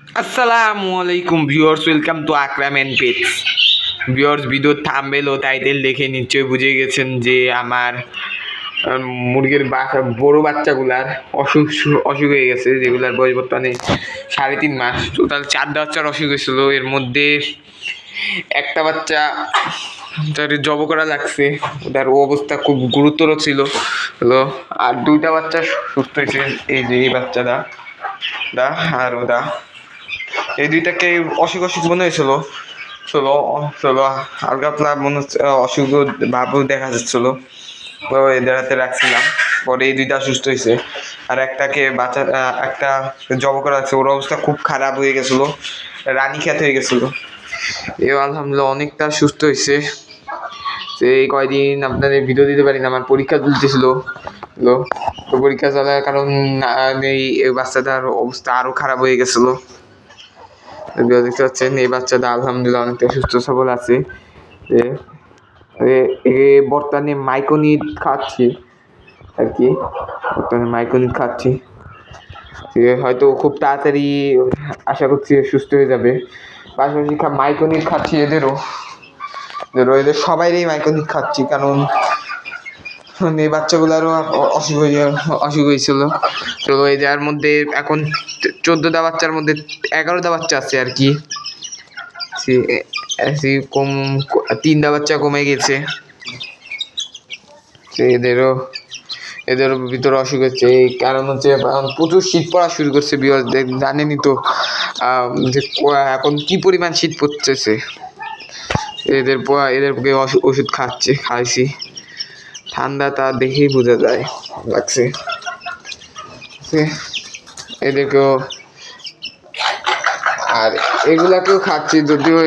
আসসালামু আলাইকুম viewers, welcome to Akram and pets. Viewers, ভিডিওর থাম্বনেল ও টাইটেল দেখে নিশ্চয়ই বুঝে গেছেন যে আমার মুরগির বড় বাচ্চাগুলার অসুখ অসুখ হয়ে গেছে, যেগুলার বয়স বর্তমানে 3.5 মাস। টোটাল 4টা বাচ্চার অসুখ হয়েছিল। এর মধ্যে একটা বাচ্চা তার জব করা লাগছে, ওটার অবস্থা খুব গুরুতর ছিল হলো। আর 2টা বাচ্চা সুস্থ হয়েছে, এই যে এই বাচ্চাটা আর ওটা, এই দুইটাকে অসুখ অসুখ মনে হয়েছিল। চলো চলো হালকা পাতলা মনে হচ্ছে অসুখ ভাবও দেখা যাচ্ছিল, তো এদের হাতে রাখছিলাম। পরে এই দুইটা সুস্থ হয়েছে, আর একটাকে বাচ্চা একটা জব করা আছে, ওর অবস্থা খুব খারাপ হয়ে গেছিলো, রানী খ্যাত হয়ে গেছিলো। এও আলহামদুলিল্লাহ অনেকটা সুস্থ হয়েছে। এই কয়দিন আপনাদের ভিডিও দিতে পারি না, আমার পরীক্ষা চলতেছিল। তো পরীক্ষা চলার কারণ এই বাচ্চাটার অবস্থা আরও খারাপ হয়ে গেছিলো। দেখতে পাচ্ছেন এই বাচ্চাটা আলহামদুলিল্লাহ অনেকটা সুস্থ সবল আছে। বর্তমানে মাইকোনিট খাচ্ছি আর কি, বর্তমানে মাইকোনিট খাচ্ছি। হয়তো খুব তাড়াতাড়ি আশা করছি সুস্থ হয়ে যাবে। পাশাপাশি মাইকোনিট খাচ্ছি এদের সবাইরই মাইকোনিট খাচ্ছি, কারণ এই বাচ্চাগুলারও অসুখ হয়েছিল। তো এই যার মধ্যে এখন 14টা বাচ্চার মধ্যে 11টা বাচ্চা আছে আর কি। কম 3টা বাচ্চা কমে গেছে। এদেরও ভিতরে অসুখ হচ্ছে। এই কারণ হচ্ছে প্রচুর শীত পড়া শুরু করছে। জানেনই তো যে এখন কি পরিমাণ শীত পড়তেছে। এদেরকে ওষুধ খাইছি। ঠান্ডা তা দেখেই বোঝা যায় লাগছে। এদেরকেও আর এগুলাকেও খাচ্ছি, যদিও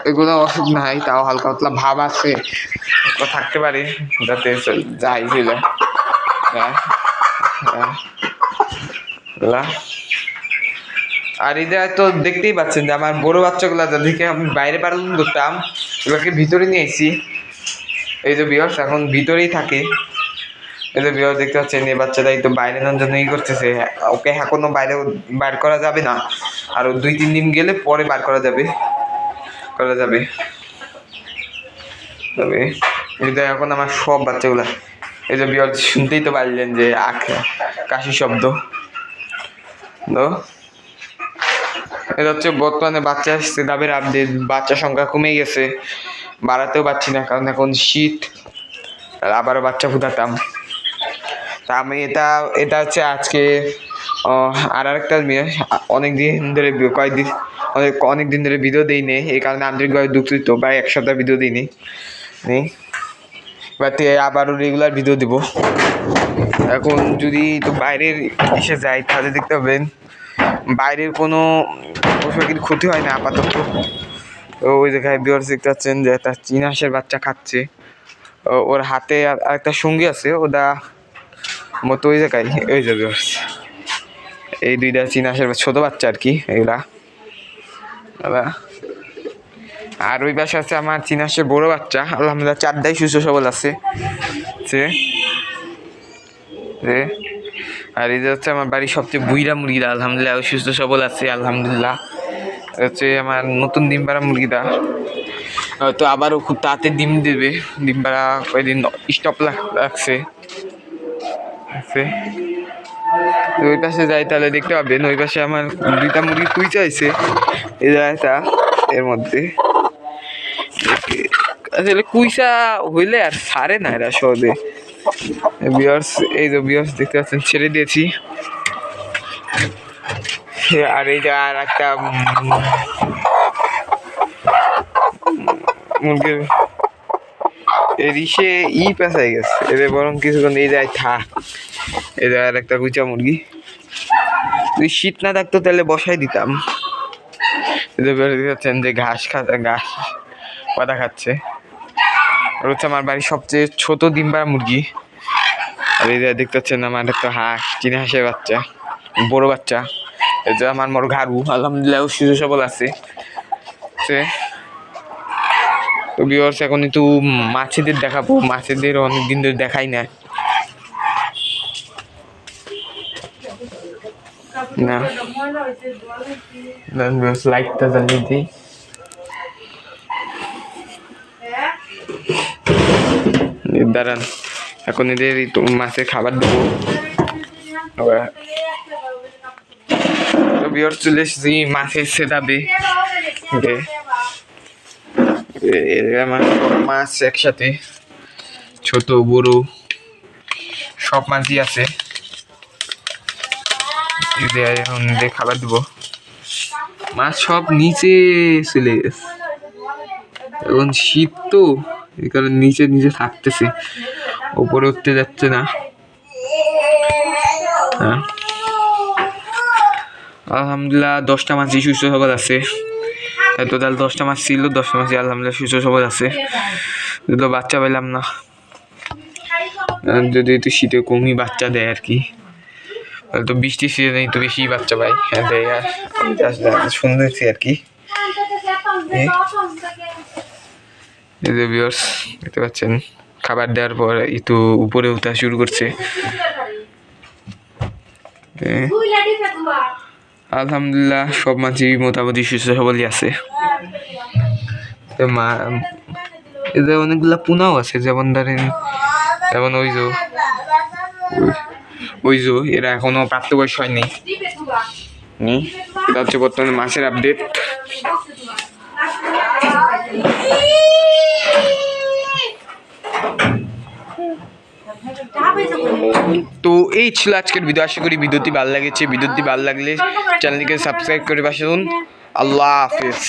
এগুলো অসুখ নাই, তাও হালকা পাতলা ভাব আছে, থাকতে পারে যাতে যাই ছিল। আর এটা তো দেখতেই পাচ্ছেন যে আমার বড় বাচ্চাগুলা যাদেরকে আমি বাইরে পালন করতাম, ওগুলোকে ভিতরে নিয়ে এসেছি। এই যে ভিউয়ার্স এখন ভিতরেই থাকে। এই যে ভিউয়ার্স দেখতে পাচ্ছেন এই বাচ্চাটাই তো বাইরে নেওয়ার জন্য করতেছে। ওকে এখনো বাইর করা যাবে না, আরো 2-3 দিন গেলে পরে বার করা যাবে। তবে এটা এখন আমার সব বাচ্চাগুলা, এই যে ভিউয়ার্স শুনতেই তো পারলেন যে কাশি শব্দ। তো এটা হচ্ছে বর্তমানে বাচ্চা আসছে, দাবের আপডেট। বাচ্চা সংখ্যা কমে গেছে, বাড়াতেও পারছি না, কারণ এখন শীত, আবারও বাচ্চা ফুটাতাম। তা আমি এটা হচ্ছে আজকে আর একটা মেয়ে অনেক দিন ধরে অনেক দিন ধরে ভিডিও দিই নেই, এই কারণে আন্তরিকভাবে দুঃখিত। প্রায় 1 সপ্তাহ ভিডিও দিইনি এবার আবারও রেগুলার ভিডিও দিব। এখন যদি তো বাইরের এসে যাই তাহলে দেখতে পাবেন বাইরের কোনো পশু পাখির ক্ষতি হয় না আপাতত। তো ওই জায়গায় ভিউয়ার্স দেখতে পাচ্ছেন যে একটা চীনা হাঁসের বাচ্চা খাচ্ছে, ওর হাতে আর একটা সঙ্গী আছে, ওটা মতো ওই জায়গায় ওই যে ভিউয়ার্স এই 2টা চীনা হাঁসের ছোটো বাচ্চা আর কি এগুলা। আর ওই পাশে আছে আমার চীনা হাঁসের বড়ো বাচ্চা, আলহামদুলিল্লাহ 4টাই সুস্থ সবল আছে। আর এই যে হচ্ছে আমার বাড়ির সবচেয়ে বুইরা মুরগিটা, আলহামদুলিল্লাহ সুস্থ সবল আছে আলহামদুলিল্লাহ। হচ্ছে আমার নতুন ডিম পাড়া মুরগিটা, হয়তো আবারও খুব তাড়াতাড়ি ডিম দেবে। ডিম পাড়া কয়েকদিন স্টপ লাগছে। ওই পাশে যাই তাহলে দেখতে পাবেন, ওই পাশে আমার 2টা মুরগি কুইচা আছে এই জায়গাটা। এর মধ্যে আসলে কুইচা হইলে আর ছাড়ে না এরা সহজে। ভিউয়ার্স এই যে ভিউয়ার্স দেখতে পাচ্ছেন ছেড়ে দিয়েছি। আর এই যে আর একটা মুরগির রিসে পেঁচাই গেছে, এদের বরং কিছুক্ষণ এই যায় থাক। এই যে আর একটা কুচা মুরগি, যদি শীত না থাকতো তাহলে বসাই দিতাম। দেখছেন যে ঘাস পাতা খাচ্ছে। আর হচ্ছে আমার বাড়ির সবচেয়ে ছোট ডিম পাড়া মুরগি। আর এই যে দেখতে পাচ্ছেন আমার একটা চীনা হাঁসের বাচ্চা, বড় বাচ্চা। এই যে আমার মোর ঘাড়ু, আলহামদুলিল্লাহ সুস্থ সবল আছে। তো ভিউয়ার্স এখন একটু মাছেদের দেখাবো, মাছেদের অনেকদিন ধরে দেখাই না। না লাইটটা জ্বালিয়ে দিই। দাঁড়ান, এখন এদের মাছের খাবার দেবো। ভিউয়ার্স চলে এসেছি মাছের সেটাবে। আমার সব মাছ একসাথে, ছোট বড় সব মাছই আছে। এখন খাবার দেবো। মাছ সব নিচে চলে গেছে, এখন শীত তো এই কারণে নিচে নিচে থাকতেছে, উপরে উঠতে যাচ্ছে না। হ্যাঁ, আলহামদুলিল্লাহ 10টা মাছই সুস্থ সবল আছে। টোটাল 10টা মাছ ছিল, 10টা মাছই আলহামদুলিল্লাহ সুস্থ সবল আছে। তো বাচ্চা পেলাম না, যদি একটু শীতে কমই বাচ্চা দেয় আর কি। তো বৃষ্টির সিজনে একটু বেশি বাচ্চা পাই, হ্যাঁ দেয়। আর শুনতেছি আর কি। ভিউয়ার্স দেখতে পাচ্ছেন খাবার দেওয়ার পর একটু উপরে উঠা শুরু করছে। আলহামদুলিল্লাহ সব মাছই মোটামুটি সুস্থ সবলই আছে। এদের অনেকগুলা পুনাও আছে, যেমন ধরেন যেমন ওই যে এরা এখনো প্রাপ্তবয়স হয়নি। এটা হচ্ছে বর্তমানে মাছের আপডেট। তো এই ছিল আজকের ভিডিও। আশা করি ভিডিওটি ভালো লেগেছে। ভিডিওটি ভালো লাগলে চ্যানেলটিকে সাবস্ক্রাইব করে পাশে থাকুন। আল্লাহ হাফেজ।